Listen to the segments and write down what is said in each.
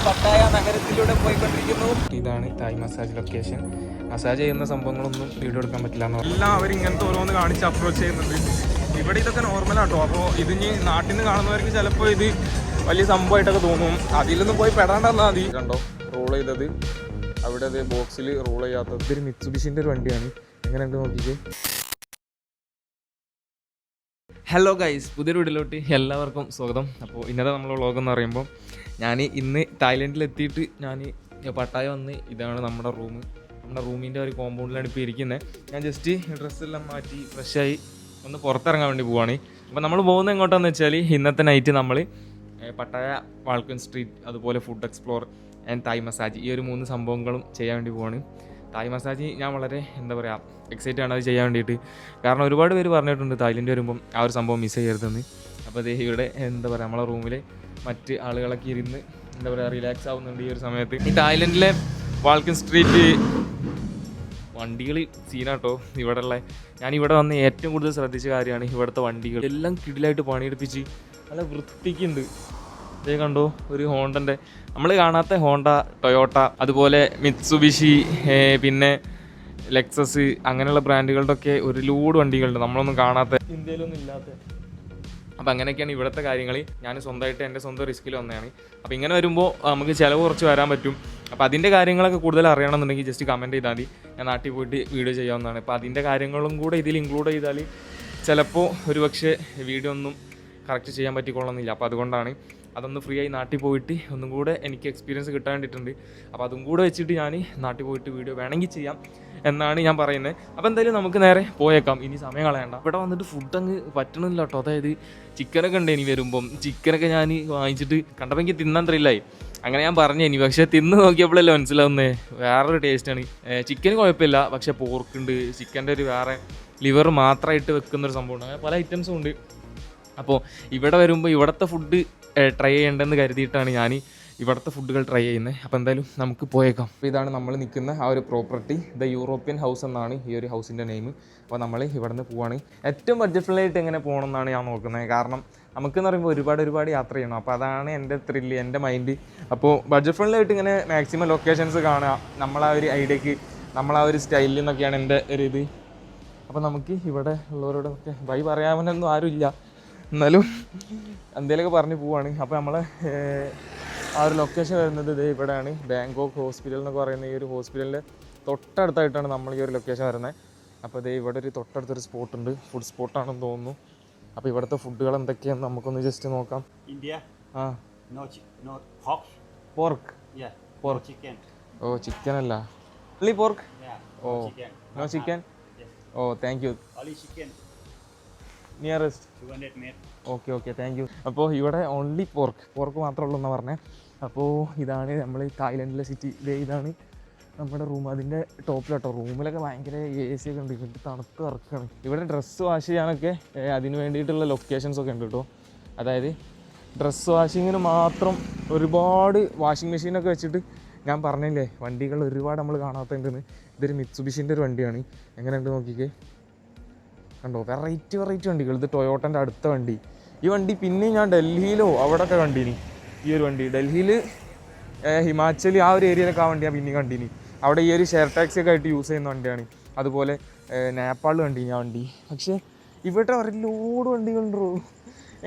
Pattaya നഗരത്തിലൂടെ പോയിക്കൊണ്ടിരിക്കുന്നു. ഇതാണ് തായ് മസാജ് ലൊക്കേഷൻ. മസാജ് ചെയ്യുന്ന സംഭവങ്ങളൊന്നും വീഡിയോ എടുക്കാൻ പറ്റില്ല എന്ന് പറഞ്ഞു. എല്ലാം അവർ ഇങ്ങനത്തെ ഓരോന്ന് കാണിച്ച് അപ്രോച്ച് ചെയ്യുന്നുണ്ട്. ഇവിടെ ഇതൊക്കെ നോർമലാട്ടോ. അപ്പോൾ ഇതിന് നാട്ടിൽ നിന്ന് കാണുന്നവർക്ക് ചിലപ്പോൾ ഇത് വലിയ സംഭവമായിട്ടൊക്കെ തോന്നും. അതിലൊന്നും പോയി പെടാണ്ടെന്നാൽ മതി. കണ്ടോ റോൾ ചെയ്തത്, അവിടെ അത് ബോക്സിൽ റോൾ ചെയ്യാത്തത്. ഇതൊരു മിത്സുബിഷിൻ്റെ ഒരു വണ്ടിയാണ്. എങ്ങനെയുണ്ട് നോക്കിക്കേ. ഹലോ ഗൈസ്, പുതിയൊരു വീഡിയോയിലോട്ട് എല്ലാവർക്കും സ്വാഗതം. അപ്പോൾ ഇന്നത്തെ നമ്മളെ വ്ളോഗ് എന്ന് പറയുമ്പോൾ ഞാൻ ഇന്ന് തായ്ലൻഡിലെത്തിയിട്ട് ഞാൻ പട്ടായ വന്ന് ഇതാണ് നമ്മുടെ റൂം. നമ്മുടെ റൂമിൻ്റെ ഒരു കോമ്പൗണ്ടിലാണ് ഇപ്പോൾ ഇരിക്കുന്നത്. ഞാൻ ജസ്റ്റ് ഡ്രസ്സെല്ലാം മാറ്റി ഫ്രഷായി ഒന്ന് പുറത്തിറങ്ങാൻ വേണ്ടി പോവുകയാണ്. അപ്പോൾ നമ്മൾ പോകുന്നത് എങ്ങോട്ടാന്ന് വെച്ചാൽ ഇന്നത്തെ നൈറ്റ് നമ്മൾ പട്ടായ വാൾക്കൻ സ്ട്രീറ്റ്, അതുപോലെ food explore and Thai massage, ഈ ഒരു 3 സംഭവങ്ങളും ചെയ്യാൻ വേണ്ടി പോവാണ്. തായ് മസാജ് ഞാൻ വളരെ എക്സൈറ്റഡ് ആണ് അത് ചെയ്യാൻ വേണ്ടിയിട്ട്. കാരണം ഒരുപാട് പേര് പറഞ്ഞിട്ടുണ്ട് തായ്ലൻഡ് വരുമ്പം ആ ഒരു സംഭവം മിസ് ചെയ്യരുതെന്ന്. അപ്പോൾ അതേ ഇവിടെ നമ്മളെ റൂമിൽ മറ്റ് ആളുകളൊക്കെ ഇരുന്ന് റിലാക്സ് ആവുന്നുണ്ട് ഈ ഒരു സമയത്ത്. ഈ തായ്ലൻഡിലെ വാൾക്കൻ സ്ട്രീറ്റ് വണ്ടികൾ സീനാട്ടോ. ഇവിടെയുള്ള ഞാനിവിടെ വന്ന് ഏറ്റവും കൂടുതൽ ശ്രദ്ധിച്ച കാര്യമാണ് ഇവിടുത്തെ വണ്ടികൾ എല്ലാം കിടിലായിട്ട് പണിയെടുപ്പിച്ച് നല്ല വൃത്തിക്കുണ്ട്. ഇതേ കണ്ടോ, ഒരു ഹോണ്ടൻ്റെ, നമ്മൾ കാണാത്ത ഹോണ്ട, ടൊയോട്ട, അതുപോലെ മിത്സുബിഷി, പിന്നെ ലെക്സസ്, അങ്ങനെയുള്ള ബ്രാൻഡുകളുടെ ഒക്കെ ഒരു ലോഡ് വണ്ടികളുണ്ട് നമ്മളൊന്നും കാണാത്ത, ഇന്ത്യയിലൊന്നും ഇല്ലാത്ത. അപ്പോൾ അങ്ങനെയൊക്കെയാണ് ഇവിടുത്തെ കാര്യങ്ങൾ. ഞാൻ സ്വന്തമായിട്ട് എൻ്റെ സ്വന്തം റിസ്കിൽ വന്നതാണ്. അപ്പോൾ ഇങ്ങനെ വരുമ്പോൾ നമുക്ക് ചിലവ് കുറച്ച് വരാൻ പറ്റും. അപ്പോൾ അതിൻ്റെ കാര്യങ്ങളൊക്കെ കൂടുതൽ അറിയണമെന്നുണ്ടെങ്കിൽ ജസ്റ്റ് കമൻറ്റ് ചെയ്താൽ മതി. ഞാൻ നാട്ടിൽ പോയിട്ട് വീഡിയോ ചെയ്യാവുന്നതാണ്. അപ്പോൾ അതിൻ്റെ കാര്യങ്ങളും കൂടെ ഇതിൽ ഇൻക്ലൂഡ് ചെയ്താൽ ചിലപ്പോൾ ഒരുപക്ഷെ വീഡിയോ ഒന്നും കറക്റ്റ് ചെയ്യാൻ പറ്റിക്കൊള്ളുന്നില്ല. അപ്പോൾ അതുകൊണ്ടാണ് അതൊന്ന് ഫ്രീ ആയി നാട്ടിൽ പോയിട്ട് ഒന്നും കൂടെ എനിക്ക് എക്സ്പീരിയൻസ് കിട്ടാൻ വേണ്ടിയിട്ടുണ്ട്. അപ്പോൾ അതും കൂടെ വെച്ചിട്ട് ഞാൻ നാട്ടിൽ പോയിട്ട് വീഡിയോ വേണമെങ്കിൽ ചെയ്യാം എന്നാണ് ഞാൻ പറയുന്നത്. അപ്പോൾ എന്തായാലും നമുക്ക് നേരെ പോയേക്കാം, ഇനി സമയം കളയണ്ട. ഇവിടെ വന്നിട്ട് ഫുഡ് അങ്ങ് പറ്റണില്ല കേട്ടോ. അതായത് ചിക്കനൊക്കെ ഉണ്ട് ഇനി വരുമ്പം. ചിക്കനൊക്കെ ഞാൻ വാങ്ങിച്ചിട്ട് കണ്ടപ്പോൾ എനിക്ക് തിന്നാൻ തരില്ലായി. അങ്ങനെ ഞാൻ പറഞ്ഞു ഇനി, പക്ഷേ തിന്ന് നോക്കിയപ്പോഴല്ലേ മനസ്സിലാവുന്നേ വേറൊരു ടേസ്റ്റാണ്. ചിക്കൻ കുഴപ്പമില്ല, പക്ഷേ പോർക്കുണ്ട്, ചിക്കൻ്റെ ഒരു വേറെ ലിവർ മാത്രമായിട്ട് വെക്കുന്നൊരു സംഭവമുണ്ട്. അങ്ങനെ പല ഐറ്റംസും ഉണ്ട്. അപ്പോൾ ഇവിടെ വരുമ്പോൾ ഇവിടുത്തെ ഫുഡ് ട്രൈ ചെയ്യേണ്ടതെന്ന് കരുതിയിട്ടാണ് ഞാൻ ഇവിടുത്തെ ഫുഡുകൾ ട്രൈ ചെയ്യുന്നത്. അപ്പോൾ എന്തായാലും നമുക്ക് പോയേക്കാം. അപ്പോൾ ഇതാണ് നമ്മൾ നിൽക്കുന്ന ആ ഒരു പ്രോപ്പർട്ടി. ദ യൂറോപ്യൻ ഹൗസ് എന്നാണ് ഈ ഒരു ഹൗസിൻ്റെ നെയിം. അപ്പോൾ നമ്മൾ ഇവിടെ നിന്ന് പോവാണ്. ഏറ്റവും ബഡ്ജറ്റിലായിട്ട് എങ്ങനെ പോകണം എന്നാണ് ഞാൻ നോക്കുന്നത്. കാരണം നമുക്കെന്ന് പറയുമ്പോൾ ഒരുപാട് യാത്ര ചെയ്യണം. അപ്പോൾ അതാണ് എൻ്റെ ത്രില്ല്, എൻ്റെ മൈൻഡ്. അപ്പോൾ ബഡ്ജറ്റ് ഫ്രണ്ട്ലിയായിട്ട് ഇങ്ങനെ മാക്സിമം ലൊക്കേഷൻസ് കാണുക, നമ്മളാ ഒരു ഐഡിയക്ക്, നമ്മളാ ഒരു സ്റ്റൈലിൽ നിന്നൊക്കെയാണ് എൻ്റെ ഒരു ഇത്. അപ്പോൾ നമുക്ക് ഇവിടെ ഉള്ളവരോടൊക്കെ ബൈ പറയാമെന്നൊന്നും ആരുമില്ല, എന്നാലും എന്തെങ്കിലുമൊക്കെ പറഞ്ഞ് പോവാണ്. അപ്പോൾ നമ്മൾ ആ ഒരു ലൊക്കേഷൻ വരുന്നത് ഇത് ഇവിടെയാണ്. ബാങ്കോക്ക് ഹോസ്പിറ്റൽ എന്നൊക്കെ പറയുന്ന ഈ ഒരു ഹോസ്പിറ്റലിൻ്റെ തൊട്ടടുത്തായിട്ടാണ് നമ്മൾ ഈ ഒരു ലൊക്കേഷൻ വരുന്നത്. അപ്പോൾ ഇത് ഇവിടെ ഒരു തൊട്ടടുത്തൊരു സ്പോട്ടുണ്ട്, ഫുഡ് സ്പോട്ടാണെന്ന് തോന്നുന്നു. അപ്പോൾ ഇവിടുത്തെ ഫുഡുകൾ എന്തൊക്കെയാണെന്ന് നമുക്കൊന്ന് ജസ്റ്റ് നോക്കാം. പോർക്ക് ഓ ചിക്കൻ അല്ല, only pork. Oh no chicken. Oh thank you. Nearest. Okay thank you. അപ്പോൾ ഇവിടെ ഓൺലി പോർക്ക് മാത്രമേ ഉള്ളൂ എന്നാണ് പറഞ്ഞത്. അപ്പോൾ ഇതാണ് നമ്മൾ തായ്ലൻഡിലെ സിറ്റി. ഇതാണ് നമ്മുടെ റൂം. അതിൻ്റെ ടോപ്പിലാട്ടോ. റൂമിലൊക്കെ ഭയങ്കര AC ഒക്കെ ഉണ്ട്, ഇവിടെ തണുത്ത് ഇറക്കുകയാണ്. ഇവിടെ ഡ്രസ്സ് വാഷ് ചെയ്യാനൊക്കെ അതിന് വേണ്ടിയിട്ടുള്ള ലൊക്കേഷൻസൊക്കെ ഉണ്ട് കേട്ടോ. അതായത് ഡ്രസ്സ് വാഷിങ്ങിന് മാത്രം ഒരുപാട് വാഷിംഗ് മെഷീനൊക്കെ വെച്ചിട്ട്, ഞാൻ പറഞ്ഞില്ലേ വണ്ടികൾ ഒരുപാട് നമ്മൾ കാണാത്തുണ്ടെന്ന്. ഇതൊരു മിത്സുബിഷിൻ്റെ ഒരു വണ്ടിയാണ്. എങ്ങനെയുണ്ട് നോക്കിക്കേ, കണ്ടോ, വെറൈറ്റി വണ്ടികൾ. ഇത് ടൊയോട്ടൻ്റെ അടുത്ത വണ്ടി. ഈ വണ്ടി പിന്നെ ഞാൻ ഡൽഹിയിലോ അവിടെയൊക്കെ കണ്ടിനി. ഈ ഒരു വണ്ടി ഡൽഹിയിൽ, ഹിമാചൽ ആ ഒരു ഏരിയയിലൊക്കെ ആ വണ്ടി ഞാൻ പിന്നെ കണ്ടിനി. അവിടെ ഈ ഒരു ഷെയർ ടാക്സി ഒക്കെ ആയിട്ട് യൂസ് ചെയ്യുന്ന വണ്ടിയാണ്. അതുപോലെ നേപ്പാളിൽ കണ്ടിനി ആ വണ്ടി. പക്ഷേ ഇവിടെ ഒരു ലോഡ് വണ്ടികളുണ്ടോ,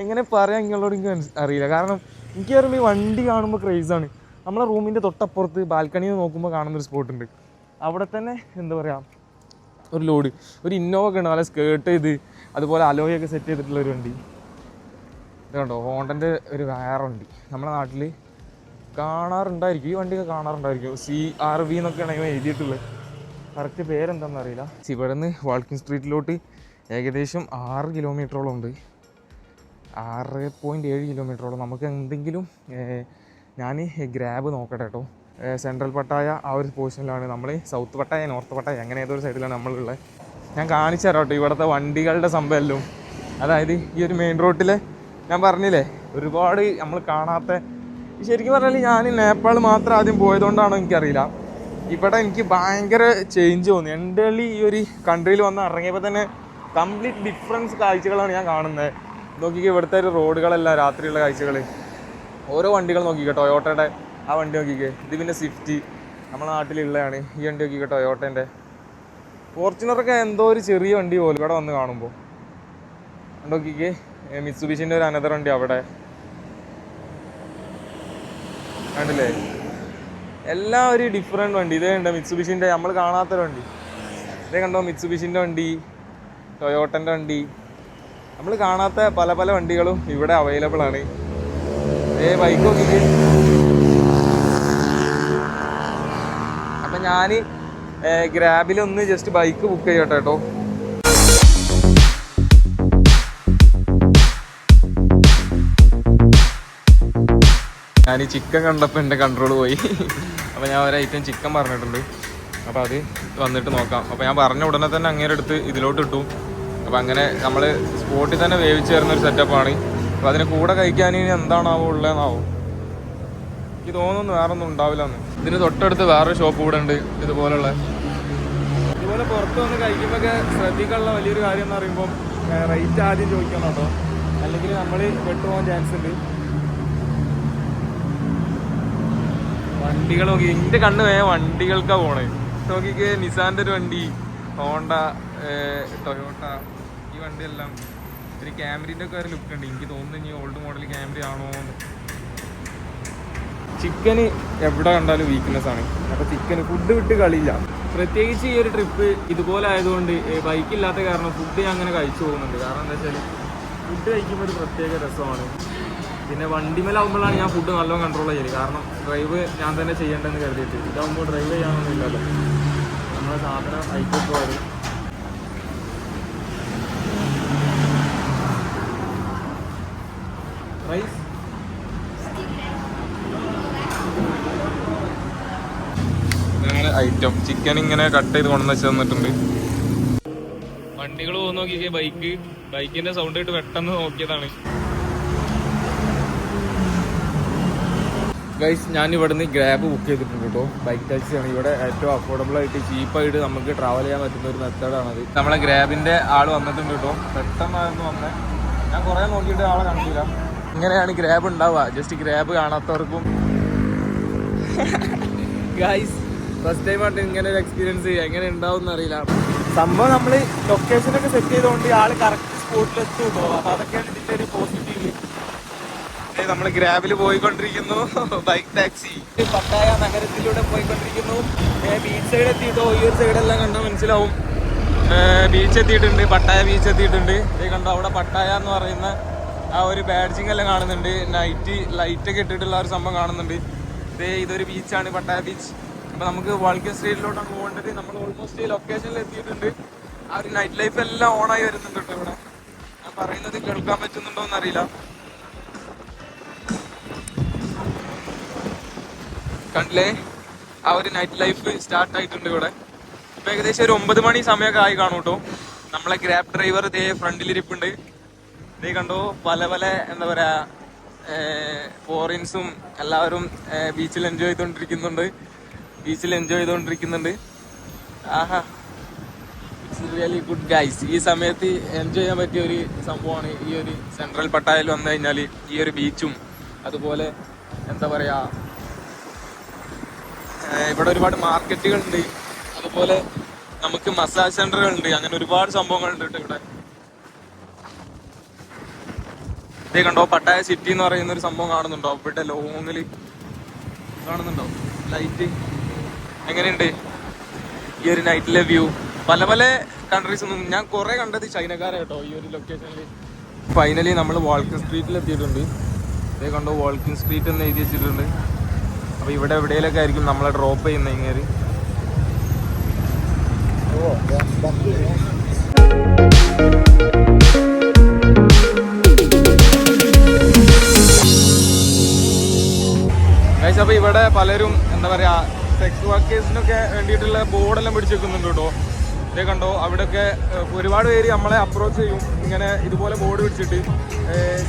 എങ്ങനെ പറയാം നിങ്ങളോട് എനിക്ക് അറിയില്ല. കാരണം എനിക്ക് പറയുമ്പോൾ ഈ വണ്ടി കാണുമ്പോൾ ക്രേസാണ്. നമ്മളെ റൂമിൻ്റെ തൊട്ടപ്പുറത്ത് ബാൽക്കണിയിൽ നോക്കുമ്പോൾ കാണുന്നൊരു സ്പോട്ടുണ്ട്. അവിടെ തന്നെ ഒരു ലോഡ്, ഒരു ഇന്നോവ ഒക്കെ ഉണ്ട്, നല്ല സ്കേർട്ട് ചെയ്ത്, അതുപോലെ അലോയൊക്കെ സെറ്റ് ചെയ്തിട്ടുള്ളൊരു വണ്ടി. ഇത് കണ്ടോ, ഹോണ്ടൻ്റെ ഒരു വേറെ വണ്ടി. നമ്മുടെ നാട്ടിൽ കാണാറുണ്ടായിരിക്കും, ഈ വണ്ടിയൊക്കെ കാണാറുണ്ടായിരിക്കും. CRV എന്നൊക്കെയാണ് ഇവ എഴുതിയിട്ടുള്ളത്. കറക്റ്റ് പേരെന്താണെന്ന് അറിയില്ല. ഇവിടെ നിന്ന് വാൾക്കിൻ സ്ട്രീറ്റിലോട്ട് ഏകദേശം 6 കിലോമീറ്ററോളം ഉണ്ട്. 6.7 കിലോമീറ്ററോളം. നമുക്ക് എന്തെങ്കിലും ഞാൻ ഗ്രാബ് നോക്കട്ടെ കേട്ടോ. സെൻട്രൽ പട്ടായ ആ ഒരു പോർഷനിലാണ് നമ്മൾ. സൗത്ത് പട്ടായ, നോർത്ത് പട്ടായ, അങ്ങനെ ഏതൊരു സൈഡിലാണ് നമ്മളുള്ളത്. ഞാൻ കാണിച്ചു തരാം കേട്ടോ ഇവിടുത്തെ വണ്ടികളുടെ സംഭവമെല്ലാം. അതായത് ഈ ഒരു മെയിൻ റോട്ടിലെ ഞാൻ പറഞ്ഞില്ലേ ഒരുപാട് നമ്മൾ കാണാത്ത. ശരിക്കും പറഞ്ഞാൽ ഞാൻ നേപ്പാൾ മാത്രം ആദ്യം പോയതുകൊണ്ടാണോ എനിക്കറിയില്ല, ഇവിടെ എനിക്ക് ഭയങ്കര ചേഞ്ച് തോന്നി. എൻ്റെ ഈ ഒരു കൺട്രിയിൽ വന്ന് ഇറങ്ങിയപ്പോൾ തന്നെ കംപ്ലീറ്റ് ഡിഫറൻസ് കാഴ്ചകളാണ് ഞാൻ കാണുന്നത്. നോക്കിക്കുക ഇവിടുത്തെ ഒരു റോഡുകളെല്ലാം രാത്രിയുള്ള കാഴ്ചകൾ. ഓരോ വണ്ടികൾ നോക്കിക്കുക, ടൊയോട്ടയുടെ ആ വണ്ടി നോക്കിക്കേ. ഇത് പിന്നെ സ്വിഫ്റ്റ് നമ്മുടെ നാട്ടിലുള്ളതാണ്. ഈ വണ്ടി നോക്കിക്കോ, ടൊയോട്ടൻ്റെ. ഫോർച്യൂണറൊക്കെ എന്തോ ഒരു ചെറിയ വണ്ടി പോലും ഇവിടെ വന്ന് കാണുമ്പോൾ. നോക്കിക്കേ, മിത്സുബിഷിൻ്റെ ഒരു അനദർ വണ്ടി അവിടെ കണ്ടില്ലേ. എല്ലാം ഒരു ഡിഫറെൻറ്റ് വണ്ടി. ഇതേ ഉണ്ട് മിത്സുബിഷിൻ്റെ, നമ്മൾ കാണാത്തൊരു വണ്ടി. ഇതേ കണ്ടോ, മിത്സുബിഷിൻ്റെ വണ്ടി, ടൊയോട്ടൻ്റെ വണ്ടി, നമ്മൾ കാണാത്ത പല പല വണ്ടികളും ഇവിടെ അവൈലബിൾ ആണ്. ബൈക്ക് നോക്കിയിട്ട്. അപ്പം ഞാൻ ഗ്രാബിലൊന്ന് ജസ്റ്റ് ബൈക്ക് ബുക്ക് ചെയ്യട്ടെ കേട്ടോ. ഞാൻ ഈ ചിക്കൻ കണ്ടപ്പോൾ എൻ്റെ കൺട്രോൾ പോയി. അപ്പോൾ ഞാൻ ഒരു ഐറ്റം ചിക്കൻ പറഞ്ഞിട്ടുണ്ട്. അപ്പോൾ അത് വന്നിട്ട് നോക്കാം. അപ്പോൾ ഞാൻ പറഞ്ഞ ഉടനെ തന്നെ അങ്ങേരെ അടുത്ത് ഇതിലോട്ട് ഇട്ടു. അപ്പോൾ അങ്ങനെ നമ്മൾ സ്പോട്ടിൽ തന്നെ വേവിച്ച് തരുന്നൊരു സെറ്റപ്പാണ്. അപ്പോൾ അതിന് കൂടെ കഴിക്കാൻ ഇനി എന്താണാവോ ഉള്ളതെന്നാവോ എനിക്ക് തോന്നുന്നു. വേറെ ഒന്നും ഉണ്ടാവില്ലെന്ന്. ഇതിന് തൊട്ടടുത്ത് വേറൊരു ഷോപ്പ് കൂടെ ഉണ്ട് ഇതുപോലെ പുറത്ത് വന്ന് കഴിക്കുമ്പോഴൊക്കെ ശ്രദ്ധിക്കാനുള്ള വലിയൊരു കാര്യം എന്ന് പറയുമ്പോൾ റേറ്റ് ആദ്യം ചോദിക്കണം കേട്ടോ, അല്ലെങ്കിൽ നമ്മൾ പെട്ടുപോകാൻ ചാൻസ് ഉണ്ട്. വണ്ടികൾ നോക്കി, എൻ്റെ കണ്ണ് വേഗം വണ്ടികൾക്കാണ് പോണേ. നോക്കിക്കേ, നിസാൻ്റെ ഒരു വണ്ടി, ഹോണ്ട, ടൊയോട്ട, ഈ വണ്ടിയെല്ലാം ഒരു ക്യാമറിൻ്റെ ഒക്കെ ഒരു ലുക്ക് ഉണ്ട്. എനിക്ക് തോന്നുന്നു ഇനി ഓൾഡ് മോഡൽ ക്യാമറ ആണോ എന്ന്. ചിക്കന് എവിടെ കണ്ടാലും വീക്ക്നെസ് ആണ്. അപ്പോൾ ചിക്കന് ഫുഡ് വിട്ട് കളിയില്ല. പ്രത്യേകിച്ച് ഈ ഒരു ട്രിപ്പ് ഇതുപോലെ ആയതുകൊണ്ട് ബൈക്കില്ലാത്ത കാരണം ഫുഡ് ഞാൻ അങ്ങനെ കഴിച്ചു പോകുന്നുണ്ട്. കാരണം എന്താ വെച്ചാൽ ഫുഡ് കഴിക്കുമ്പോൾ ഒരു പ്രത്യേക രസമാണ്. പിന്നെ വണ്ടിമേലാവുമ്പോഴാണ് ഞാൻ ഫുഡ് നല്ലോണം കൺട്രോൾ ചെയ്യല്. കാരണം ഡ്രൈവ് ഞാൻ തന്നെ ചെയ്യേണ്ടതെന്ന് കരുതിയിട്ട്. ഇതാകുമ്പോൾ ഡ്രൈവ് ചെയ്യാനൊന്നും ഇല്ലല്ലോ, നമ്മളെ സാധനം ഐറ്റം വരും. റൈസ് ഇങ്ങനെ ഐറ്റം ചിക്കൻ ഇങ്ങനെ കട്ട് ചെയ്ത് കൊണ്ടുവന്ന് വെച്ച് തന്നിട്ടുണ്ട്. വണ്ടികൾ പോകുന്ന നോക്കിക്കേ, ബൈക്കിന്റെ സൗണ്ട് ആയിട്ട് പെട്ടെന്ന് നോക്കിയതാണ്. ഗൈസ്, ഞാൻ ഇവിടുന്ന് ഗ്രാബ് ബുക്ക് ചെയ്തിട്ടുണ്ട് കേട്ടോ. ബൈക്ക് ടാക്സിയാണ് ഇവിടെ ഏറ്റവും അഫോർഡബിൾ ആയിട്ട് ചീപ്പായിട്ട് നമുക്ക് ട്രാവൽ ചെയ്യാൻ പറ്റുന്ന ഒരു മെത്തേഡാണത്. നമ്മളെ ഗ്രാബിന്റെ ആൾ വന്നിട്ടുണ്ട് കേട്ടോ. പെട്ടെന്നായിരുന്നു വന്നത്. ഞാൻ കുറേ നോക്കിയിട്ട് ആളെ കണ്ടില്ല. ഇങ്ങനെയാണ് ഗ്രാബ് ഉണ്ടാവുക. ജസ്റ്റ് ഗ്രാബ് കാണാത്തവർക്കും ഗൈസ് ഫസ്റ്റ് ടൈം ആയിട്ട് ഇങ്ങനെ ഒരു എക്സ്പീരിയൻസ് ചെയ്യുക. എങ്ങനെ ഉണ്ടാവും എന്നറിയില്ല. സംഭവം നമ്മൾ ലൊക്കേഷനൊക്കെ സെറ്റ് ചെയ്തുകൊണ്ട് ആൾ കറക്റ്റ് സ്പോട്ടിൽ എത്തും കേട്ടോ. അപ്പോൾ അതൊക്കെയാണ് ഇതിൻ്റെ ഒരു പോസിറ്റീവ്. നമ്മൾ ഗ്രാബിൽ പോയിക്കൊണ്ടിരിക്കുന്നു. ബൈക്ക് ടാക്സി പട്ടായ നഗരത്തിലൂടെ പോയിക്കൊണ്ടിരിക്കുന്നു. ബീച്ച് സൈഡ് എത്തിയിട്ടോ. ഈ ഒരു സൈഡെല്ലാം കണ്ടാൽ മനസ്സിലാവും. ബീച്ച് എത്തിയിട്ടുണ്ട്, പട്ടായ ബീച്ച് എത്തിയിട്ടുണ്ട്. ഇത് കണ്ടോ, അവിടെ പട്ടായ എന്ന് പറയുന്ന ആ ഒരു ബാഡ്ജിങ് എല്ലാം കാണുന്നുണ്ട്. നൈറ്റ് ലൈറ്റൊക്കെ ഇട്ടിട്ടുള്ള ഒരു സംഭവം കാണുന്നുണ്ട്. ഇതൊരു ബീച്ചാണ്, പട്ടായ ബീച്ച്. അപ്പോൾ നമുക്ക് വാൾക്കൻ സ്ട്രീറ്റിലോട്ടാണ് പോകേണ്ടത്. നമ്മൾ ഓൾമോസ്റ്റ് ലൊക്കേഷനിൽ എത്തിയിട്ടുണ്ട്. ആ ഒരു നൈറ്റ് ലൈഫ് എല്ലാം ഓണായി വരുന്നുണ്ട് കേട്ടോ ഇവിടെ. ഞാൻ പറയുന്നത് കേൾക്കാൻ പറ്റുന്നുണ്ടോ എന്നറിയില്ല. കണ്ടില്ലേ, ആ ഒരു നൈറ്റ് ലൈഫ് സ്റ്റാർട്ട് ആയിട്ടുണ്ട് ഇവിടെ. ഇപ്പം ഏകദേശം ഒരു 9 മണി സമയമൊക്കെ ആയി കാണും കേട്ടോ. നമ്മളെ ഗ്രാബ് ഡ്രൈവർ ഇതേ ഫ്രണ്ടിലിരിപ്പുണ്ട്. ഇതേ കണ്ടോ, പല പല എന്താ പറയുക ഫോറിൻസും എല്ലാവരും ബീച്ചിൽ എൻജോയ് ചെയ്തുകൊണ്ടിരിക്കുന്നുണ്ട്. ആഹാ, ഇറ്റ്സ് റിയലി ഗുഡ് ഗൈസ്. ഈ സമയത്ത് എൻജോയ് ചെയ്യാൻ പറ്റിയ ഒരു സംഭവമാണ് ഈ ഒരു സെൻട്രൽ പട്ടായയിൽ വന്നു കഴിഞ്ഞാൽ. ഈ ഒരു ബീച്ചും അതുപോലെ എന്താ പറയുക, ഇവിടെ ഒരുപാട് മാർക്കറ്റുകളുണ്ട്. അതുപോലെ നമുക്ക് മസാജ് സെന്ററുകളുണ്ട്. അങ്ങനെ ഒരുപാട് സംഭവങ്ങളുണ്ട് കേട്ടോ ഇവിടെ. ഇതേ കണ്ടോ, പട്ടായ സിറ്റി എന്ന് പറയുന്ന ഒരു സംഭവം കാണുന്നുണ്ടോ? ഇവിടെ ലോങ്ങിൽ കാണുന്നുണ്ടോ ലൈറ്റ്? എങ്ങനെയുണ്ട് ഈ ഒരു നൈറ്റിലെ വ്യൂ? പല പല കൺട്രീസൊന്നും ഞാൻ കുറേ കണ്ടത് ചൈനക്കാരെ കേട്ടോ ഈ ഒരു ലൊക്കേഷനിൽ. ഫൈനലി നമ്മൾ വാൾക്കൻ സ്ട്രീറ്റിൽ എത്തിയിട്ടുണ്ട്. ഇതേ കണ്ടോ, വാൾക്കൻ സ്ട്രീറ്റ് എന്ന് എഴുതി വെച്ചിട്ടുണ്ട്. അപ്പോൾ ഇവിടെ എവിടെയെങ്കിലൊക്കെ ആയിരിക്കും നമ്മളെ ഡ്രോപ്പ് ചെയ്യുന്ന ഇങ്ങനെ. അപ്പോൾ ഇവിടെ പലരും എന്താ പറയുക സെക്സ് വർക്കേഴ്സിനൊക്കെ വേണ്ടിയിട്ടുള്ള ബോർഡെല്ലാം പിടിച്ച് വെക്കുന്നുണ്ട് കേട്ടോ. ഇതേ കണ്ടോ, അവിടെയൊക്കെ ഒരുപാട് പേര് നമ്മളെ അപ്രോച്ച് ചെയ്യും ഇങ്ങനെ ഇതുപോലെ ബോർഡ് പിടിച്ചിട്ട്.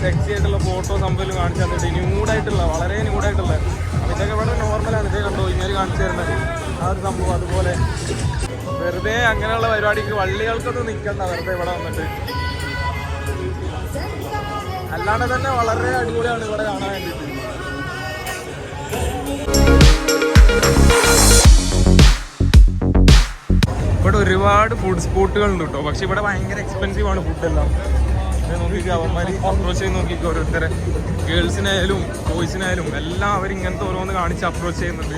സെക്സി ആയിട്ടുള്ള ഫോട്ടോ സംഭവം കാണിച്ചു തന്നിട്ട്, ന്യൂഡായിട്ടുള്ള, വളരെ ന്യൂഡായിട്ടുള്ള. അപ്പോൾ ഇതൊക്കെ ഇവിടെ നോർമലാണ്. ഇതേ കണ്ടോ, ഇങ്ങനെ കാണിച്ചു തരുന്നത് ആ ഒരു സംഭവം. അതുപോലെ വെറുതെ അങ്ങനെയുള്ള പരിപാടിക്ക് വള്ളികൾക്കൊന്നും നിൽക്കണ്ട, വെറുതെ ഇവിടെ വന്നിട്ട്. അല്ലാണ്ട് തന്നെ വളരെ അടിപൊളിയാണ് ഇവിടെ കാണാൻ വേണ്ടിയിട്ട്. ഇവിടെ ഒരുപാട് ഫുഡ് സ്പോട്ടുകളുണ്ട് കേട്ടോ. പക്ഷെ ഇവിടെ ഭയങ്കര എക്സ്പെൻസീവ് ആണ് ഫുഡെല്ലാം. നോക്കിക്കോ, അവന്മാർ അപ്രോച്ച് ചെയ്ത് നോക്കിക്കോ, ഓരോരുത്തരെ ഗേൾസിനായാലും ബോയ്സിനായാലും എല്ലാം അവർ ഇങ്ങനത്തെ ഓരോന്ന് കാണിച്ച് അപ്രോച്ച് ചെയ്യുന്നുണ്ട്.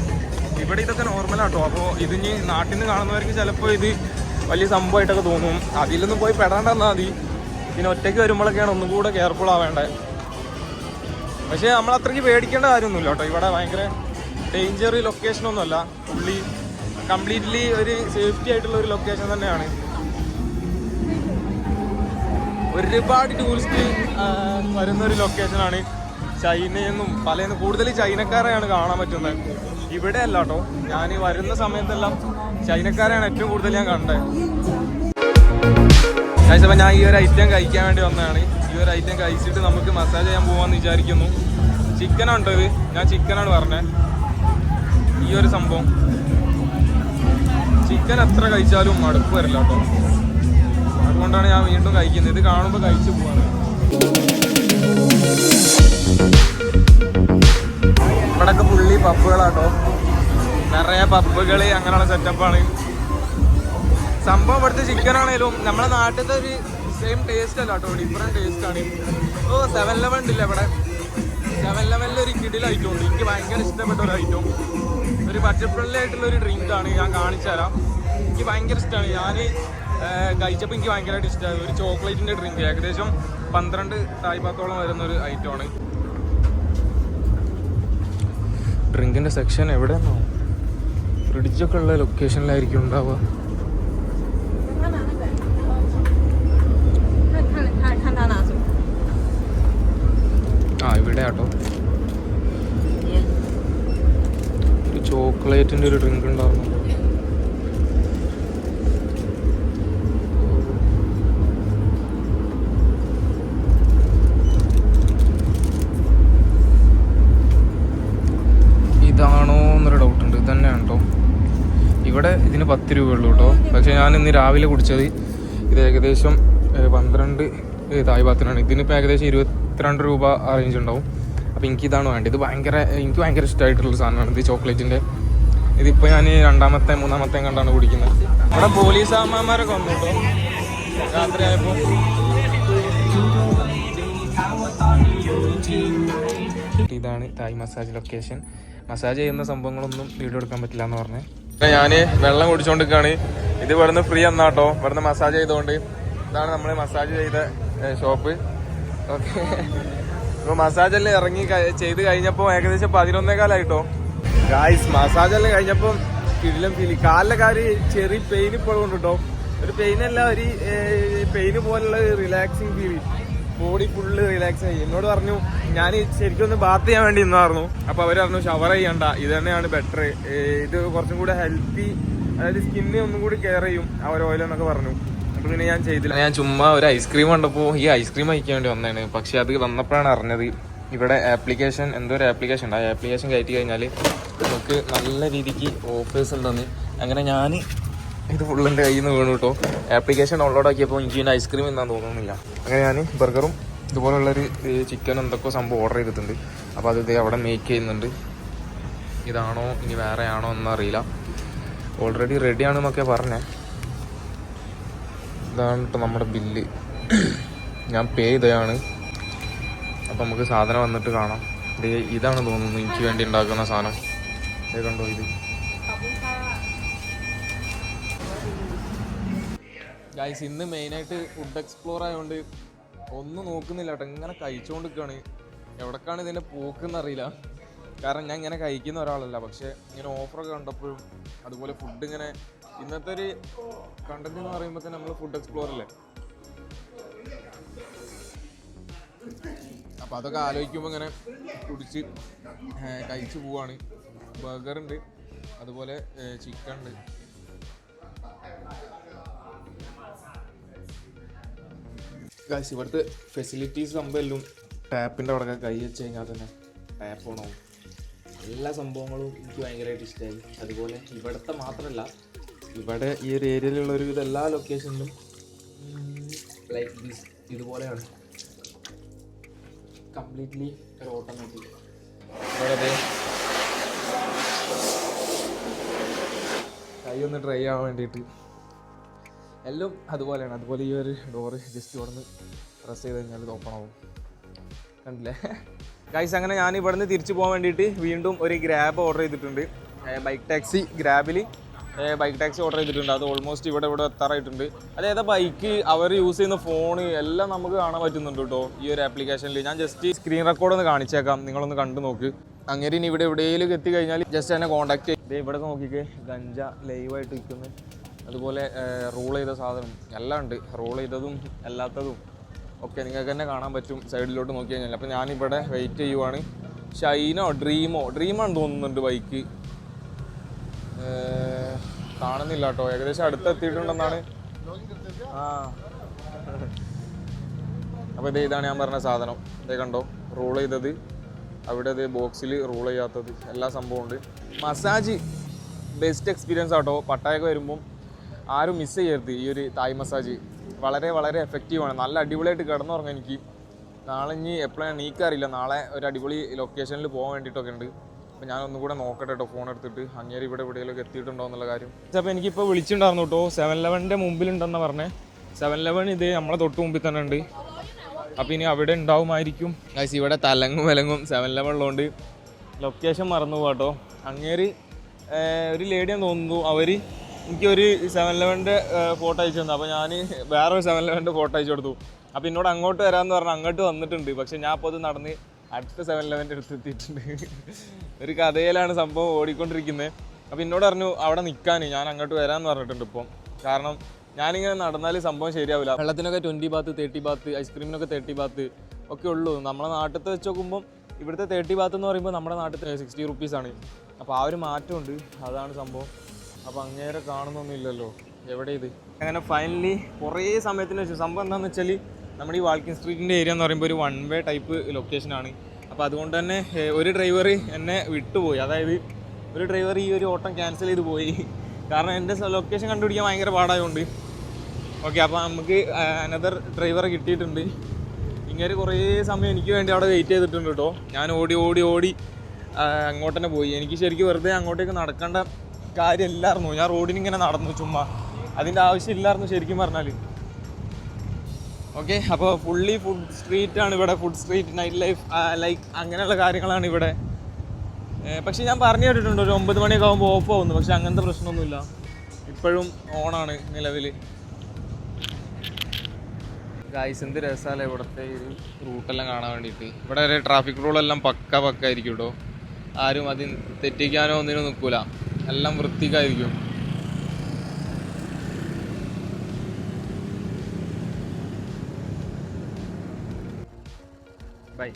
ഇവിടെ ഇതൊക്കെ നോർമലാട്ടോ. അപ്പോൾ ഇതിന് നാട്ടിൽ നിന്ന് കാണുന്നവർക്ക് ചിലപ്പോൾ ഇത് വലിയ സംഭവമായിട്ടൊക്കെ തോന്നും. അതിലൊന്നും പോയി പെടാണ്ടെന്നാൽ മതി. പിന്നെ ഒറ്റയ്ക്ക് വരുമ്പോഴൊക്കെയാണ് ഒന്നും കൂടെ കെയർഫുൾ ആവേണ്ടത്. പക്ഷേ നമ്മൾ അത്രയ്ക്ക് പേടിക്കേണ്ട കാര്യമൊന്നുമില്ല കേട്ടോ. ഇവിടെ ഭയങ്കര ഡേഞ്ചർ ലൊക്കേഷനൊന്നുമല്ല. കംപ്ലീറ്റ്ലി ഒരു സേഫ്റ്റി ആയിട്ടുള്ള ഒരു ലൊക്കേഷൻ തന്നെയാണ്. ഒരുപാട് ടൂറിസ്റ്റ് വരുന്നൊരു ലൊക്കേഷനാണ്. ചൈനയിൽ നിന്നും കൂടുതൽ ചൈനക്കാരെയാണ് കാണാൻ പറ്റുന്നത്. ഇവിടെ അല്ല കേട്ടോ, ഞാൻ വരുന്ന സമയത്തെല്ലാം ചൈനക്കാരെയാണ് ഏറ്റവും കൂടുതൽ ഞാൻ കണ്ടത്. അപ്പോൾ ഞാൻ ഈ ഒരു ഐറ്റം കഴിക്കാൻ വേണ്ടി വന്നതാണ്. ഈ ഒരു ഐറ്റം കഴിച്ചിട്ട് നമുക്ക് മസാജ് ചെയ്യാൻ പോകാമെന്ന് വിചാരിക്കുന്നു. ചിക്കനാണ് ഇത്, ഞാൻ ചിക്കനാണ് പറഞ്ഞത്. ഈ ഒരു സംഭവം ചിക്കൻ എത്ര കഴിച്ചാലും മടുപ്പ് വരില്ല കേട്ടോ. അതുകൊണ്ടാണ് ഞാൻ വീണ്ടും കഴിക്കുന്നത്. ഇത് കാണുമ്പോൾ കഴിച്ചു പോവാണ്. ഇവിടെയൊക്കെ ഫുള്ളി പബ്ബുകളാട്ടോ. നിറയെ പബ്ബുകൾ, അങ്ങനെയുള്ള സെറ്റപ്പാണ് സംഭവം. ഇവിടുത്തെ ചിക്കനാണേലും നമ്മളെ നാട്ടിലത്തെ ഒരു സെയിം ടേസ്റ്റ് അല്ല കേട്ടോ, ഡിഫറെൻറ്റ് ടേസ്റ്റാണ്. 7-Eleven ഉണ്ടല്ലേ ഇവിടെ. 7-Elevenൽ ഒരു കിടിൽ ഐറ്റം ഉണ്ട്. എനിക്ക് ഭയങ്കര ഇഷ്ടപ്പെട്ട ഒരു ഐറ്റം, ഒരു ബഡ്ജറ്റ് ഫ്രണ്ട്ലി ആയിട്ടുള്ള ഒരു ഡ്രിങ്കാണ്. ഞാൻ കാണിച്ചു തരാം. എനിക്ക് ഭയങ്കര ഇഷ്ടമാണ്. ഞാൻ കഴിച്ചപ്പോൾ എനിക്ക് ഭയങ്കരമായിട്ട് ഇഷ്ടമായി. ഒരു ചോക്ലേറ്റിൻ്റെ ഡ്രിങ്ക്, ഏകദേശം 12 തായ്പാത്തോളം വരുന്നൊരു ഐറ്റമാണ്. ഡ്രിങ്കിൻ്റെ സെക്ഷൻ എവിടെയാണോ? ഫ്രിഡ്ജൊക്കെ ഉള്ള ലൊക്കേഷനിലായിരിക്കും ഉണ്ടാവുക. ഇവിടെ ആട്ടോ ഒരു ചോക്ലേറ്റിൻ്റെ ഒരു ഡ്രിങ്ക് ഉണ്ടാവുന്നുണ്ട്. ഇതാണോ എന്നൊരു ഡൗട്ട് ഉണ്ട്. ഇത് തന്നെയാണ് കേട്ടോ. ഇവിടെ ഇതിന് 10 രൂപയുള്ളൂ കേട്ടോ. പക്ഷേ ഞാൻ ഇന്ന് രാവിലെ കുടിച്ചത് ഇത് ഏകദേശം 12 തായ്പാത്തിനാണ്. ഇതിനിപ്പോൾ ഏകദേശം 22 രൂപ ആ റേഞ്ച് ഉണ്ടാവും. അപ്പോൾ എനിക്കിതാണ് വേണ്ടത്. ഇത് എനിക്ക് ഭയങ്കര ഇഷ്ടമായിട്ടുള്ള സാധനമാണ് ഇത്, ചോക്ലേറ്റിൻ്റെ. ഇതിപ്പോൾ ഞാൻ 2-ാമത്തെയും 3-ാമത്തെയും കണ്ടാണ് കുടിക്കുന്നത്. ഇവിടെ പോലീസ് അമ്മമാരൊക്കെ വന്നു കേട്ടോ രാത്രിയായപ്പോൾ. ഇതാണ് തായ് മസാജ് ലൊക്കേഷൻ. മസാജ് ചെയ്യുന്ന സംഭവങ്ങളൊന്നും വീഡിയോ എടുക്കാൻ പറ്റില്ല എന്ന് പറഞ്ഞ് ഞാൻ വെള്ളം കുടിച്ചുകൊണ്ടിരിക്കുകയാണ്. ഇത് ഇവിടുന്ന് ഫ്രീ എന്നാട്ടോ, ഇവിടുന്ന് മസാജ് ചെയ്തുകൊണ്ട്. ഇതാണ് നമ്മൾ മസാജ് ചെയ്ത ഷോപ്പ്. ഓക്കെ, ഇപ്പോൾ മസാജെല്ലാം ഇറങ്ങി ചെയ്ത് കഴിഞ്ഞപ്പോൾ ഏകദേശം 11:15 ഗായ്സ്. മസാജെല്ലാം കഴിഞ്ഞപ്പോൾ കിടിലം ഫീൽ. കാലിലെ കാര്യം ചെറിയ പെയിൻ ഇപ്പോഴും ഉണ്ട് കേട്ടോ. ഒരു പെയിനല്ല, ഒരു പെയിന് പോലുള്ള relaxing feel. Body full relax ആയി. എന്നോട് പറഞ്ഞു, ഞാൻ ശരിക്കും ഒന്ന് ബാത്ത് ചെയ്യാൻ വേണ്ടി ഇന്നായിരുന്നു. അപ്പോൾ അവർ പറഞ്ഞു ഷവർ ചെയ്യണ്ട, ഇത് തന്നെയാണ് ബെറ്റർ, ഇത് കുറച്ചും കൂടെ ഹെൽത്തി, അതായത് സ്കിന്നിനെ ഒന്നും കൂടി കെയർ ചെയ്യും അവർ ഓയിലെന്നൊക്കെ പറഞ്ഞു. അപ്പോൾ പിന്നെ ഞാൻ ചെയ്തില്ല. ഞാൻ ചുമ്മാ ഒരു ഐസ്ക്രീം കണ്ടപ്പോൾ ഈ ഐസ്ക്രീം കഴിക്കാൻ വേണ്ടി വന്നതാണ്. പക്ഷെ അത് വന്നപ്പോഴാണ് അറിഞ്ഞത് ഇവിടെ ആപ്ലിക്കേഷൻ, എന്തോ ഒരു ആപ്ലിക്കേഷൻ ഉണ്ട്. ആ ആപ്ലിക്കേഷൻ കയറ്റി കഴിഞ്ഞാൽ നമുക്ക് നല്ല രീതിക്ക് ഓഫേഴ്സ് ഉണ്ടെന്ന്. അങ്ങനെ ഞാൻ ഇത് ഫുള്ളിൻ്റെ കയ്യിൽ നിന്ന് വീണു കേട്ടോ. ആപ്ലിക്കേഷൻ ഡൗൺലോഡ് ആക്കിയപ്പോൾ എനിക്ക് ഇതിന് ഐസ്ക്രീം എന്നാന്ന് തോന്നുന്നില്ല. അങ്ങനെ ഞാൻ ബർഗറും ഇതുപോലുള്ളൊരു ചിക്കൻ എന്തൊക്കെ സംഭവം ഓർഡർ ചെയ്തിട്ടുണ്ട്. അപ്പോൾ അത് അവിടെ മേക്ക് ചെയ്യുന്നുണ്ട്. ഇതാണോ ഇനി വേറെ ആണോ എന്നറിയില്ല. ഓൾറെഡി റെഡിയാണെന്നൊക്കെ പറഞ്ഞേ. ഇതാണ് കേട്ടോ നമ്മുടെ ബില്ല്. ഞാൻ പേ ചെയ്തതാണ്. അപ്പം നമുക്ക് സാധനം വന്നിട്ട് കാണാം. ഇതാണ് തോന്നുന്നു എനിക്ക് വേണ്ടി ഉണ്ടാക്കുന്ന സാധനം. ഇത് കണ്ടോ, ഇത് ഗൈസ്. ഇന്ന് മെയിനായിട്ട് ഫുഡ് എക്സ്പ്ലോർ ആയതുകൊണ്ട് ഒന്നും നോക്കുന്നില്ല കേട്ടോ. ഇങ്ങനെ കഴിച്ചുകൊണ്ടിരിക്കുകയാണ്. എവിടേക്കാണ് ഇതിൻ്റെ പോക്കെന്നറിയില്ല. കാരണം ഞാൻ ഇങ്ങനെ കഴിക്കുന്ന ഒരാളല്ല. പക്ഷേ ഇങ്ങനെ ഓഫറൊക്കെ കണ്ടപ്പോഴും അതുപോലെ ഫുഡ് ഇങ്ങനെ ഇന്നത്തെ ഒരു കണ്ടന്റ് എന്ന് പറയുമ്പോൾ തന്നെ നമ്മൾ ഫുഡ് എക്സ്പ്ലോർ അല്ലേ. അപ്പോൾ അതൊക്കെ ആലോചിക്കുമ്പോൾ ഇങ്ങനെ കുടിച്ച് കഴിച്ച് പോവാണ്. ബർഗറുണ്ട്, അതുപോലെ ചിക്കൻ ഉണ്ട്. ഗൈസ്, ഇവിടുത്തെ ഫെസിലിറ്റീസ് സംഭവം ടാപ്പിൻ്റെ അവിടെ കൈ വെച്ച് കഴിഞ്ഞാൽ തന്നെ ടാപ്പ് ഓണാവും. എല്ലാ സംഭവങ്ങളും എനിക്ക് ഭയങ്കരമായിട്ട് ഇഷ്ടമായി. അതുപോലെ ഇവിടുത്തെ മാത്രമല്ല, ഇവിടെ ഈ ഒരു ഏരിയയിലുള്ള ഒരുവിധ എല്ലാ ലൊക്കേഷനിലും ലൈക്ക് ദിസ് ഇതുപോലെയാണ്. കംപ്ലീറ്റ്ലി ഒരു ഓട്ടോമാറ്റിക്. ഇവിടെ ഒന്ന് ട്രൈ ആവാൻ വേണ്ടിയിട്ട്. എല്ലാം അതുപോലെയാണ്. അതുപോലെ ഈ ഒരു ഡോറ് ജസ്റ്റ് ഇവിടെ നിന്ന് പ്രസ് ചെയ്ത് കഴിഞ്ഞാൽ ഇത് ഓപ്പൺ ആവും. കണ്ടില്ലേ ഗൈസ്? അങ്ങനെ ഞാൻ ഇവിടെ നിന്ന് തിരിച്ചു പോകാൻ വേണ്ടിയിട്ട് വീണ്ടും ഒരു ഗ്രാബ് ഓർഡർ ചെയ്തിട്ടുണ്ട്. ബൈക്ക് ടാക്സി, ഗ്രാബിൽ ബൈക്ക് ടാക്സി ഓർഡർ ചെയ്തിട്ടുണ്ട്. അത് ഓൾമോസ്റ്റ് ഇവിടെ എത്താറായിട്ടുണ്ട്. അതായത് ബൈക്ക് അവർ യൂസ് ചെയ്യുന്ന ഫോണ് എല്ലാം നമുക്ക് കാണാൻ പറ്റുന്നുണ്ട് കേട്ടോ ഈ ഒരു ആപ്ലിക്കേഷനിൽ. ഞാൻ ജസ്റ്റ് സ്ക്രീൻ റെക്കോർഡ് ഒന്ന് കാണിച്ചേക്കാം, നിങ്ങളൊന്ന് കണ്ടു നോക്ക്. അങ്ങനെ ഇനി ഇവിടെ എവിടെയെങ്കിലും എത്തിക്കഴിഞ്ഞാൽ ജസ്റ്റ് എന്നെ കോൺടാക്ട് ചെയ്ത് ഇവിടെ നോക്കിക്കേ, ഗഞ്ച ലൈവായിട്ട് വിൽക്കുന്നു. അതുപോലെ റോൾ ചെയ്ത സാധനം എല്ലാം ഉണ്ട്, റോൾ ചെയ്തതും അല്ലാത്തതും ഒക്കെ നിങ്ങൾക്ക് തന്നെ കാണാൻ പറ്റും സൈഡിലോട്ട് നോക്കി കഴിഞ്ഞാൽ. അപ്പോൾ ഞാനിവിടെ വെയിറ്റ് ചെയ്യുവാണ്. ഷൈനോ ഡ്രീമാണെന്ന് തോന്നുന്നുണ്ട് ബൈക്ക്, കാണുന്നില്ല കേട്ടോ. ഏകദേശം അടുത്തെത്തിയിട്ടുണ്ടെന്നാണ്. ആ അപ്പോൾ ഇതാണ് ഞാൻ പറഞ്ഞ സാധനം. ഇതേ കണ്ടോ, റോൾ ചെയ്തത്, അവിടെ അതേ ബോക്സിൽ റോൾ ചെയ്യാത്തത്, എല്ലാ സംഭവം ഉണ്ട്. മസാജ് ബെസ്റ്റ് എക്സ്പീരിയൻസ് ആട്ടോ. പട്ടായൊക്കെ വരുമ്പം ആരും മിസ് ചെയ്യരുത് ഈ ഒരു തായ് മസാജ്. വളരെ വളരെ എഫക്റ്റീവാണ്. നല്ല അടിപൊളിയായിട്ട് കിടന്നുറങ്ങാം. എനിക്ക് നാളെ ഇനി എപ്പോഴാണ് നീക്കറിയില്ല. നാളെ ഒരു അടിപൊളി ലൊക്കേഷനിൽ പോകാൻ വേണ്ടിയിട്ടൊക്കെ ഉണ്ട്. അപ്പോൾ ഞാൻ ഒന്നും കൂടെ നോക്കട്ടെ കേട്ടോ, ഫോൺ എടുത്തിട്ട് അങ്ങേര് ഇവിടെ എവിടെയെങ്കിലും എത്തിയിട്ടുണ്ടോ എന്നുള്ള കാര്യം. അപ്പോൾ എനിക്കിപ്പോൾ വിളിച്ചിട്ടുണ്ടായിരുന്നു കേട്ടോ, 7-Eleven മുമ്പിലുണ്ടെന്ന് പറഞ്ഞേ. 7-Eleven ഇത് നമ്മളെ തൊട്ട് മുമ്പിൽ തന്നെ ഉണ്ട്. അപ്പോൾ ഇനി അവിടെ ഉണ്ടാവുമായിരിക്കും ഗൈസ്. ഇവിടെ തലങ്ങും വിലങ്ങും 7-Eleven ഉള്ളതുകൊണ്ട് ലൊക്കേഷൻ മറന്നു പോകാട്ടോ. അങ്ങേര് ഒരു ലേഡിയാന്ന് തോന്നുന്നു, അവർ എനിക്കൊരു 7-Eleven ഫോട്ടോ അയച്ചു തന്നു. അപ്പോൾ ഞാൻ വേറൊരു 7-Eleven ഫോട്ടോ അയച്ചു കൊടുത്തു. അപ്പോൾ എന്നോട് അങ്ങോട്ട് വരാമെന്ന് പറഞ്ഞാൽ അങ്ങോട്ട് വന്നിട്ടുണ്ട്. പക്ഷേ ഞാൻ അപ്പോൾ അത് നടന്ന് അടുത്ത 7-Eleven അടുത്ത് എത്തിയിട്ടുണ്ട്. ഒരു കഥയിലാണ് സംഭവം ഓടിക്കൊണ്ടിരിക്കുന്നത്. അപ്പോൾ എന്നോട് പറഞ്ഞു അവിടെ നിൽക്കാൻ, ഞാൻ അങ്ങോട്ട് വരാമെന്ന് പറഞ്ഞിട്ടുണ്ട് ഇപ്പം. കാരണം ഞാനിങ്ങനെ നടന്നാൽ സംഭവം ശരിയാവില്ല. വെള്ളത്തിനൊക്കെ 20 ബാത്ത്, 30 ബാത്ത്, ഐസ്ക്രീമിനൊക്കെ 30 ബാത്ത് ഒക്കെ ഉള്ളൂ. നമ്മളെ നാട്ടിലത്തെ വെച്ച് നോക്കുമ്പം ഇവിടുത്തെ 30 ബാത്ത് എന്ന് പറയുമ്പോൾ നമ്മുടെ നാട്ടിൽ 60 റുപ്പീസാണ്. അപ്പോൾ ആ ഒരു മാറ്റമുണ്ട്, അതാണ് സംഭവം. അപ്പോൾ അങ്ങേരെ കാണുന്നൊന്നും ഇല്ലല്ലോ, എവിടെ ഇത്? അങ്ങനെ ഫൈനലി കുറേ സമയത്തിന് വെച്ചു. സംഭവം എന്താണെന്ന് വെച്ചാൽ നമ്മുടെ ഈ വാൾക്കിംഗ് സ്ട്രീറ്റിൻ്റെ ഏരിയ എന്ന് പറയുമ്പോൾ ഒരു 1 വേ ടൈപ്പ് ലൊക്കേഷനാണ്. അപ്പോൾ അതുകൊണ്ട് തന്നെ ഒരു ഡ്രൈവർ എന്നെ വിട്ടുപോയി. അതായത് ഒരു ഡ്രൈവർ ഈ ഒരു ഓട്ടം ക്യാൻസൽ ചെയ്ത് പോയി. കാരണം എൻ്റെ ലൊക്കേഷൻ കണ്ടുപിടിക്കാൻ ഭയങ്കര പാടായതുകൊണ്ട്. ഓക്കെ, അപ്പോൾ നമുക്ക് അനദർ ഡ്രൈവറെ കിട്ടിയിട്ടുണ്ട്. ഇങ്ങനെ കുറേ സമയം എനിക്ക് വേണ്ടി അവിടെ വെയിറ്റ് ചെയ്തിട്ടുണ്ട് കേട്ടോ. ഞാൻ ഓടി അങ്ങോട്ട് തന്നെ പോയി. എനിക്ക് ശരിക്കും വെറുതെ അങ്ങോട്ടേക്ക് നടക്കേണ്ട കാര്യമില്ലായിരുന്നു. ഞാൻ റോഡിനിങ്ങനെ നടന്നു ചുമ്മാ, അതിൻ്റെ ആവശ്യമില്ലായിരുന്നു ശരിക്കും പറഞ്ഞാൽ. ഓക്കെ, അപ്പോൾ ഫുള്ളി ഫുഡ് സ്ട്രീറ്റാണ് ഇവിടെ. Food street, night life, like അങ്ങനെയുള്ള കാര്യങ്ങളാണ് ഇവിടെ. പക്ഷേ ഞാൻ പറഞ്ഞു കേട്ടിട്ടുണ്ട് ഒരു 9 മണിയൊക്കെ ആകുമ്പോൾ ഓഫ് ആവുന്നു. പക്ഷെ അങ്ങനത്തെ പ്രശ്നമൊന്നുമില്ല, ഇപ്പോഴും ഓണാണ് നിലവിൽ. ഗായ്സ്, എന്ത് രസമല്ലേ ഇവിടുത്തെ ഈ റൂട്ടെല്ലാം കാണാൻ വേണ്ടിയിട്ട്. ഇവിടെ ഒരു ട്രാഫിക് റൂളെല്ലാം പക്ക ആയിരിക്കും കേട്ടോ. ആരും അതിന് തെറ്റിക്കാനോ ഒന്നിനും നിൽക്കൂല, എല്ലാം വൃത്തിക്കായിരിക്കും. Bye,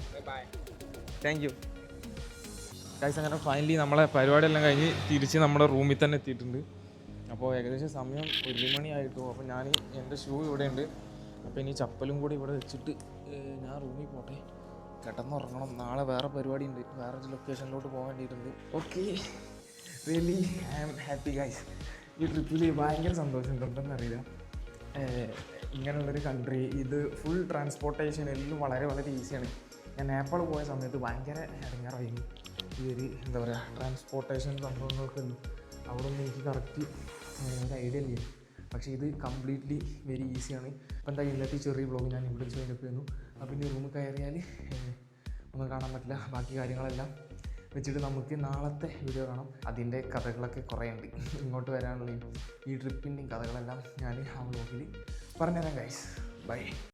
thank you guys. അങ്ങനെ ഫൈനലി നമ്മളെ പരിപാടിയെല്ലാം കഴിഞ്ഞ് തിരിച്ച് നമ്മുടെ റൂമിൽ തന്നെ എത്തിയിട്ടുണ്ട്. അപ്പോൾ ഏകദേശം സമയം 1 മണി ആയിട്ടു. അപ്പോൾ ഞാൻ എൻ്റെ ഷൂ ഇവിടെ ഉണ്ട്. അപ്പോൾ ഇനി ചപ്പലും കൂടി ഇവിടെ വെച്ചിട്ട് ഞാൻ റൂമിൽ പോട്ടെ, കിടന്നുറങ്ങണം. നാളെ വേറെ പരിപാടി ഉണ്ട്, വേറൊരു ലൊക്കേഷനിലോട്ട് പോകാൻ വേണ്ടിയിട്ടുണ്ട്. Okay, really I am happy guys. ഈ ട്രിപ്പിൽ ഭയങ്കര സന്തോഷമുണ്ട്, ഉണ്ടെന്നറിയില്ല. ഇങ്ങനെയുള്ളൊരു കൺട്രി, ഇത് ഫുൾ ട്രാൻസ്പോർട്ടേഷൻ എല്ലാം വളരെ വളരെ ഈസിയാണ്. ഞാൻ നേപ്പാൾ പോയ സമയത്ത് ഭയങ്കര ഇറങ്ങാറായിരുന്നു ഈ ഒരു എന്താ പറയുക ട്രാൻസ്പോർട്ടേഷൻ സംഭവങ്ങൾക്കൊന്നും. അവിടെ ഒന്നും എനിക്ക് കറക്റ്റ് ഒരു ഐഡിയ ഇല്ല. പക്ഷേ ഇത് കംപ്ലീറ്റ്ലി വെരി ഈസിയാണ്. അപ്പോൾ എന്താ ഇന്നത്തെ ചെറിയ വ്ളോഗ് ഞാൻ ഇവിടെ വെച്ച് കഴിഞ്ഞപ്പോൾ ചെയ്യുന്നു. അപ്പോൾ ഇനി റൂമിൽ കയറിയാൽ ഒന്നും കാണാൻ പറ്റില്ല. ബാക്കി കാര്യങ്ങളെല്ലാം വെച്ചിട്ട് നമുക്ക് നാളത്തെ വീഡിയോ കാണാം. അതിൻ്റെ കഥകളൊക്കെ കുറേ ഉണ്ട്. ഇങ്ങോട്ട് വരാനുള്ള ഈ ട്രിപ്പിൻ്റെയും കഥകളെല്ലാം ഞാൻ ആ വ്ളോഗിൽ പറഞ്ഞുതരാം ഗൈസ്. ബൈ.